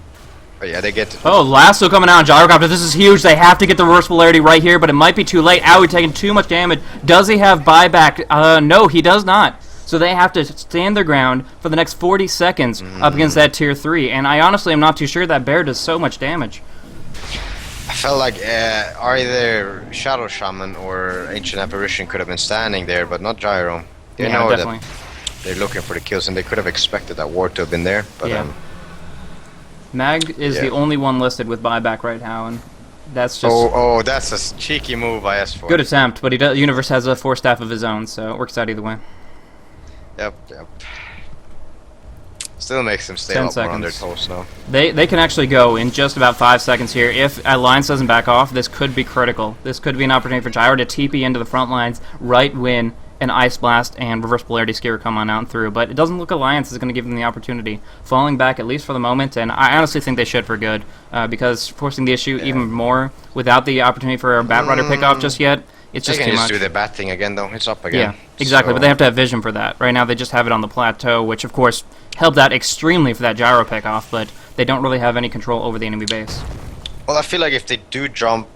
but yeah, they get. Oh, Lasso coming out, Gyrocopter. This is huge. They have to get the reverse polarity right here, but it might be too late. Owie taking too much damage. Does he have buyback? No, he does not. So they have to stand their ground for the next 40 seconds up against that tier 3. And I honestly am not too sure that bear does so much damage. I felt like either Shadow Shaman or Ancient Apparition could have been standing there, but not Gyro. They Yeah, know definitely. that they're looking for the kills, and they could have expected that ward to have been there. But Yeah. Mag is Yeah. the only one listed with buyback right now, and that's just oh, that's a cheeky move by S4. good attempt. But Universe has a 4 staff of his own, so it works out either way. Yep. Still makes them stay 10 up more on their seconds. toes now. They can actually go in just about 5 seconds here. If Alliance doesn't back off, this could be critical. This could be an opportunity for Gyro to TP into the front lines right when an Ice Blast and Reverse Polarity Skewer come on out and through. But it doesn't look Alliance is going to give them the opportunity. Falling back, at least for the moment, and I honestly think they should for good, because forcing the issue even more without the opportunity for a Bat Rider pickoff just yet, it's They just can too just much. do the bat thing again, though. It's up again. Yeah, exactly, So- but they have to have vision for that. Right now, they just have it on the plateau, which, of course, helped out extremely for that Gyro pickoff, but they don't really have any control over the enemy base. Well, I feel like if they do jump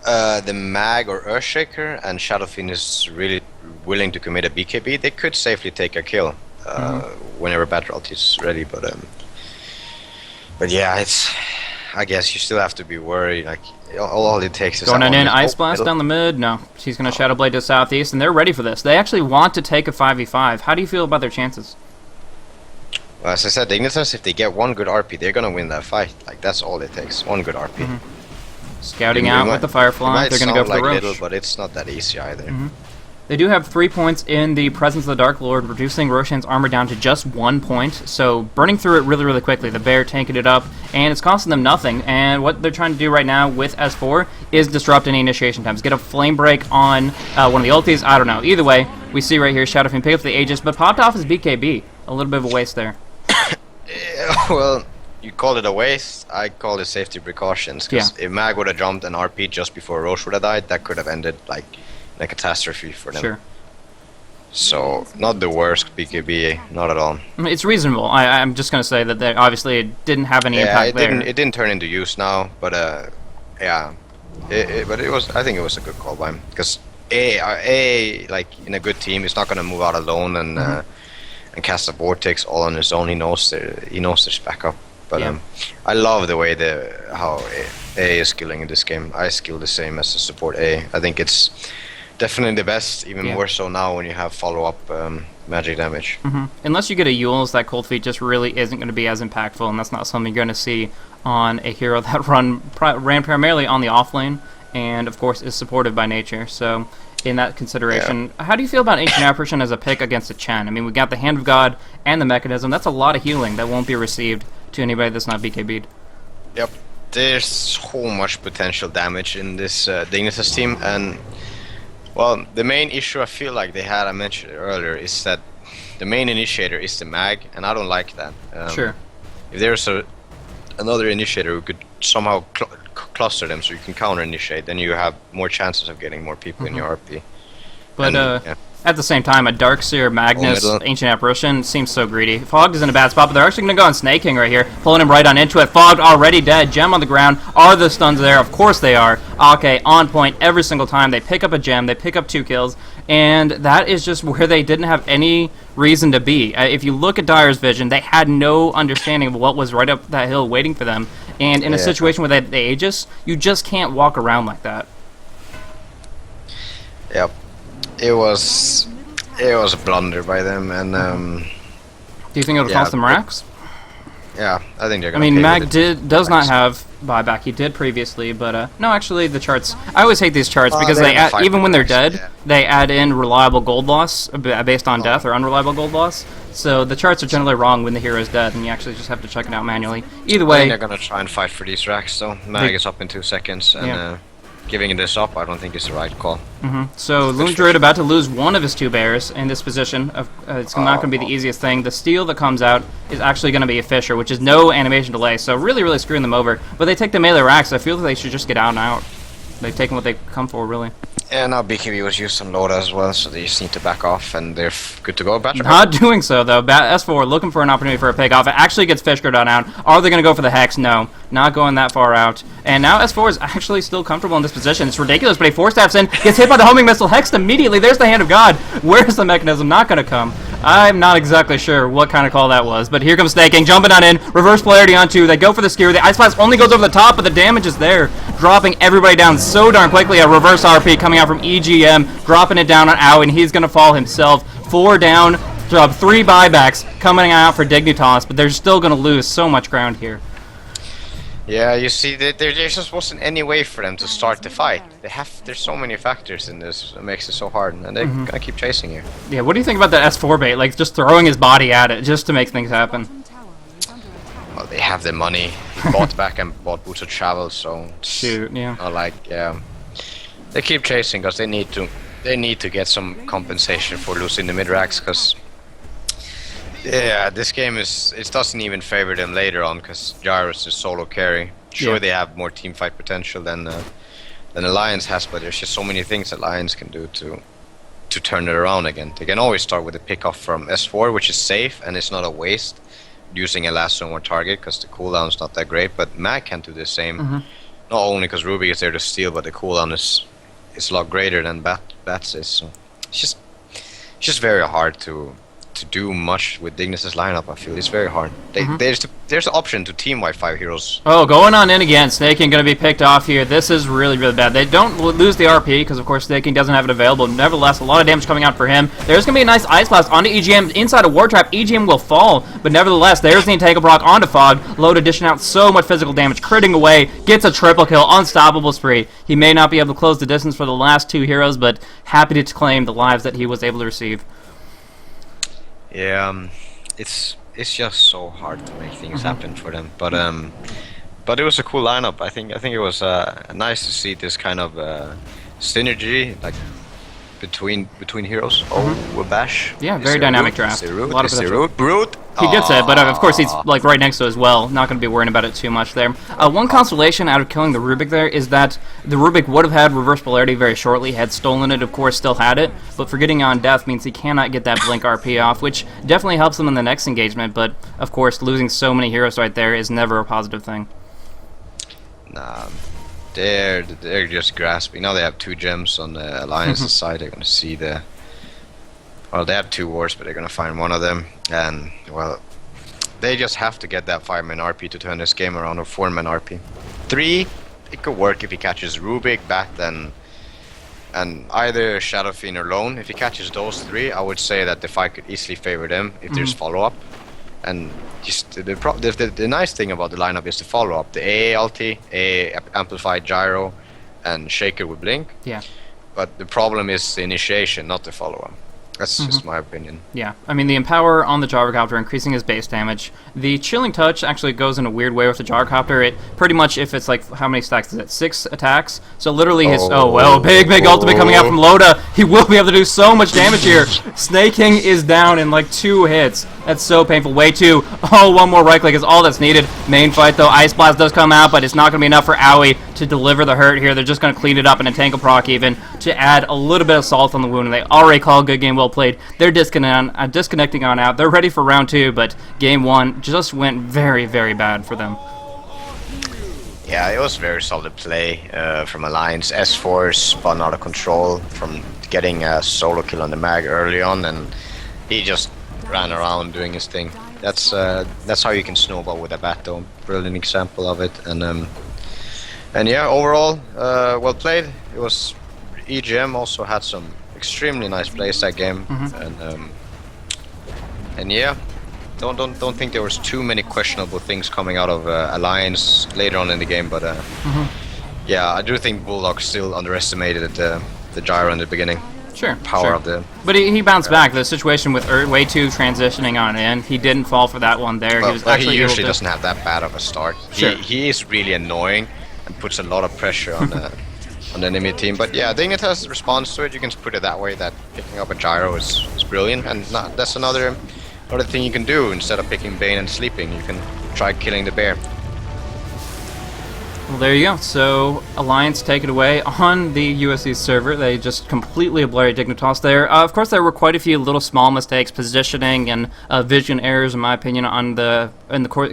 the Mag or Earthshaker, and Shadow Fiend is really willing to commit a BKB, they could safely take a kill whenever Battle Ult is ready. But yeah, it's. I guess you still have to be worried. Like all it takes is Going that on one in, miss- Ice oh, Blast middle. down the mid. No, she's going to Shadow Blade to southeast, and they're ready for this. They actually want to take a 5v5. How do you feel about their chances? Well, as I said, Dignitas, if they get one good RP, they're gonna win that fight. Like that's all it takes. One good RP. Scouting It out might- with the it Firefly. might They're going to go sound for the like Roche. little, but it's not that easy either. They do have 3 points in the Presence of the Dark Lord, reducing Roshan's armor down to just 1 point. So burning through it really, really quickly. The bear tanking it up, and it's costing them nothing. And what they're trying to do right now with S4 is disrupt any initiation times. Get a flame break on one of the ultis. I don't know. Either way, we see right here Shadow Fiend pick up the Aegis, but popped off his BKB. A little bit of a waste there. Yeah, well, you call it a waste. I call it safety precautions. Because if Mag would have jumped an RP just before Roche would have died, that could have ended like in a catastrophe for them. Sure. So not the worst BKB, not at all. I mean, it's reasonable. I'm just going to say that they obviously it didn't have any Yeah, impact it there. didn't turn into use now, but yeah, but it was. I think it was a good call by him because like in a good team, he's not gonna move out alone and cast a vortex all on his own. He knows there's backup. But Yeah. I love the way how A is skilling in this game. I skill the same as the support A. I think it's definitely the best, even Yeah. more so now when you have follow-up magic damage. Unless you get a Yule's, that Cold Feet just really isn't going to be as impactful, and that's not something you're going to see on a hero that ran primarily on the off lane, and of course is supported by nature. So in that consideration. How do you feel about Ancient Apparition as a pick against a Chen? I mean, we got the Hand of God and the Mechanism. That's a lot of healing that won't be received to anybody that's not BKB'd. Yep. There's so much potential damage in this Dignitas team, and well, the main issue I feel like they had, I mentioned it earlier, is that the main initiator is the mag, and I don't like that. Sure. If there's another initiator who could somehow cluster them so you can counter initiate, then you have more chances of getting more people in your RP. But And, yeah. at the same time, a Darkseer, Magnus, middle. Ancient Apparition seems so greedy. Fogged is in a bad spot, but they're actually going to go on Snake King right here, pulling him right on into it. Fogged already dead, Gem on the ground. Are the stuns there? Of course they are. Okay, on point every single time. They pick up a gem, they pick up 2 kills, and that is just where they didn't have any reason to be. If you look at Dire's vision, they had no understanding of what was right up that hill waiting for them. And in a situation where they have the Aegis, you just can't walk around like that. Yep. It was a blunder by them, and Do you think it'll cost them racks? yeah, I think they're I gonna. mean, pay Mag with it. does not have buyback. He did previously, but no, actually, the charts. I always hate these charts because they're they gonna fight even with when they're the dead, racks, yeah. they add in reliable gold loss based on death or unreliable gold loss. So the charts are generally wrong when the hero's dead, and you actually just have to check it out manually. Either I think way, they're gonna try and fight for these racks, though. Mag is up in 2 seconds, and Yeah. giving this up, I don't think is the right call. so Loon Druid about to lose one of his 2 bears in this position. It's not going to be the easiest thing. The steal that comes out is actually going to be a Fisher, which is no animation delay, so really, really screwing them over. But they take the melee racks. I feel that they should just get out and out. They've taken what they come for, really. Yeah, now BKB was used on Loda as well, so they just need to back off, and they're good to go. Batcher. Not doing so, though. S4 looking for an opportunity for a pick off. It actually gets Fishgear down. Are they going to go for the Hex? No. Not going that far out. And now S4 is actually still comfortable in this position. It's ridiculous, but he 4-steps in, gets hit by the homing missile. Hexed immediately. There's the Hand of God. Where's the Mechanism? Not going to come. I'm not exactly sure what kind of call that was, but here comes Staking, jumping on in, reverse polarity on 2. They go for the skewer. The Ice Blast only goes over the top, but the damage is there, dropping everybody down so darn quickly. A reverse RP coming out from EGM, dropping it down on Ow, and he's going to fall himself. 4 down, 3 buybacks coming out for Dignitas, but they're still going to lose so much ground here. Yeah, you see, there just wasn't any way for them to start the fight. There's so many factors in this that makes it so hard, and they're gonna keep chasing you. Yeah, what do you think about that S4 bait? Like, just throwing his body at it just to make things happen. Bottom tower is under attack. Well, they have the money. He bought back and bought boots of travel, so it's Shoot, yeah. not like they keep chasing because they need to. They need to get some compensation for losing the mid racks, because this game it doesn't even favor them later on, because Gyros is solo carry. Sure, Yeah. they have more team fight potential than Alliance has, but there's just so many things Alliance can do to turn it around again. They can always start with a pick off from S4, which is safe and it's not a waste using a lasso or target, because the cooldown's not that great. But Mag can do the same, not only because Ruby is there to steal, but the cooldown is a lot greater than Bats is. So it's just very hard to do much with Dignitas' lineup. I feel it's very hard. There's the option to team wipe 5 heroes. Oh, going on in again. Snaking going to be picked off here. This is really, really bad. They don't lose the RP because, of course, Snaking doesn't have it available. Nevertheless, a lot of damage coming out for him. There's going to be a nice Ice Blast onto EGM inside a War Trap. EGM will fall, but nevertheless, there's the Entangle Brock onto Fog. Loda dishing out so much physical damage, critting away, gets a triple kill, unstoppable spree. He may not be able to close the distance for the last 2 heroes, but happy to claim the lives that he was able to receive. Yeah, it's just so hard to make things happen for them. But it was a cool lineup. I think it was nice to see this kind of synergy, like between heroes. Oh, a bash. Yeah, Is very there damic root? draft. Is there root? A lot of Is there potential. root? Brute? He gets it, but of course he's like right next to it as well. Not going to be worrying about it too much there. One consolation out of killing the Rubik there is that the Rubik would have had reverse polarity very shortly, had stolen it, of course, still had it, but forgetting on death means he cannot get that blink RP off, which definitely helps him in the next engagement, but of course losing so many heroes right there is never a positive thing. Nah, they're just grasping. Now they have 2 gems on the Alliance's side. They're gonna see the. Well, they have 2 wars, but they're gonna find one of them, and well, they just have to get that 5-man RP to turn this game around, or 4-man RP. 3, it could work if he catches Rubik, Bat, and either Shadow Fiend or Lone. If he catches those 3, I would say that the fight could easily favor them if there's follow-up. And just the nice thing about the lineup is the follow-up. The AA ulti, AA amplified gyro, and Shaker with blink. Yeah. but the problem is the initiation, not the follow-up. That's just my opinion. Yeah, I mean, the Empower on the Gyrocopter increasing his base damage. The Chilling Touch actually goes in a weird way with the Gyrocopter. It pretty much, if it's like, how many stacks is it? 6 attacks? So literally his, big ultimate coming out from Loda. He will be able to do so much damage here. Snaking is down in like 2 hits. That's so painful. Way too. Oh, one more right click is all that's needed. Main fight though, Ice Blast does come out, but it's not going to be enough for Owie to deliver the hurt here. They're just going to clean it up in a Tangle proc even to add a little bit of salt on the wound. And they already call good game, well played. They're disconnecting on out. They're ready for round 2, but game 1 just went very, very bad for them. Yeah, it was very solid play from Alliance. S4 spun out of control from getting a solo kill on the mag early on, and he just ran around doing his thing. That's how you can snowball with a bat, though. Brilliant example of it. And yeah, overall, well played. It was EGM also had some extremely nice plays that game, and yeah, don't think there was too many questionable things coming out of Alliance later on in the game, but yeah, I do think Bulldog still underestimated the gyro in the beginning. Sure. Power of the. But he bounced back. The situation with Way 2 transitioning on in, he didn't fall for that one there. Well, he was actually he usually able to... doesn't have that bad of a start. Sure. He is really annoying and puts a lot of pressure on the enemy team. But yeah, Dignitas responds to it. You can put it that way. That picking up a gyro is brilliant, and that's another thing you can do instead of picking Bane and sleeping. You can try killing the bear. Well, there you go. So, Alliance take it away on the USC server. They just completely obliterated Dignitas there. Of course, there were quite a few little small mistakes, positioning and vision errors, in my opinion, in the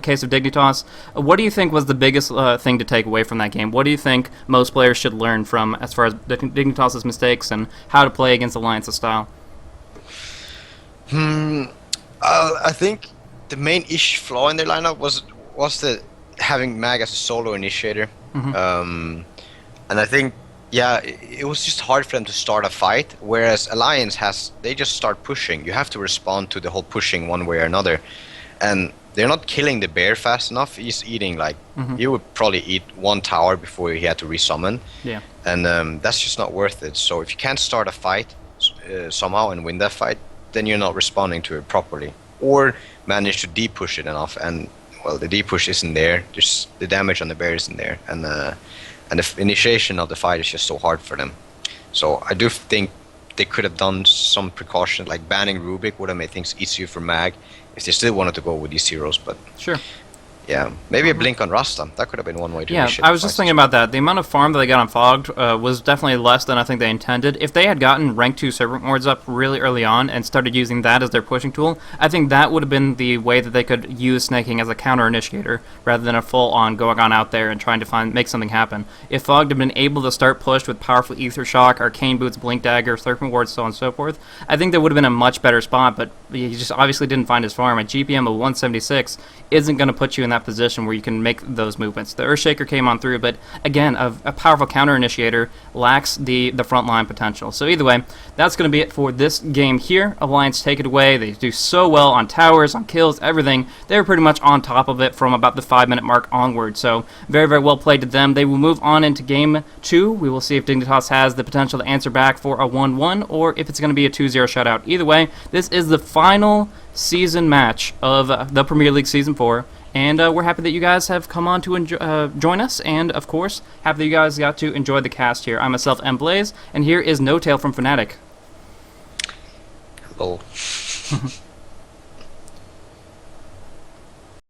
case of Dignitas. What do you think was the biggest thing to take away from that game? What do you think most players should learn from as far as Dignitas' mistakes and how to play against Alliance's style? I think the main flaw in their lineup was the having Mag as a solo initiator, and I think it was just hard for them to start a fight, whereas Alliance they just start pushing. You have to respond to the whole pushing one way or another, and they're not killing the bear fast enough. He's eating like he would probably eat 1 tower before he had to resummon, and that's just not worth it. So if you can't start a fight somehow and win that fight, then you're not responding to it properly, or manage to deep-push it enough. And well, the deep-push isn't there. Just the damage on the bear isn't there, and the initiation of the fight is just so hard for them. So I do think they could have done some precaution, like banning Rubik would have made things easier for Mag if they still wanted to go with these heroes. But Sure. yeah, maybe a blink on Rasta. That could have been one way to initiate. I was just thinking about that. The amount of farm that they got on Fogged was definitely less than I think they intended. If they had gotten rank 2 Serpent Wards up really early on and started using that as their pushing tool, I think that would have been the way that they could use snaking as a counter initiator rather than a full-on going on out there and trying to make something happen. If Fogged had been able to start pushed with powerful Ether Shock, Arcane Boots, Blink Dagger, Serpent Wards, so on and so forth, I think they would have been a much better spot, but he just obviously didn't find his farm. A GPM of 176 isn't going to put you in that position where you can make those movements. The Earthshaker came on through, but again, a powerful counter initiator lacks the frontline potential. So either way, that's going to be it for this game here. Alliance take it away. They do so well on towers, on kills, everything. They were pretty much on top of it from about the 5-minute mark onward. So very, very well played to them. They will move on into game 2. We will see if Dignitas has the potential to answer back for a 1-1 or if it's going to be a 2-0 shutout. Either way, this is the final season match of the Premier League Season 4. And we're happy that you guys have come on to join us, and of course, happy that you guys got to enjoy the cast here. I'm myself, M. Blaze, and here is No Tail from Fnatic. Hello.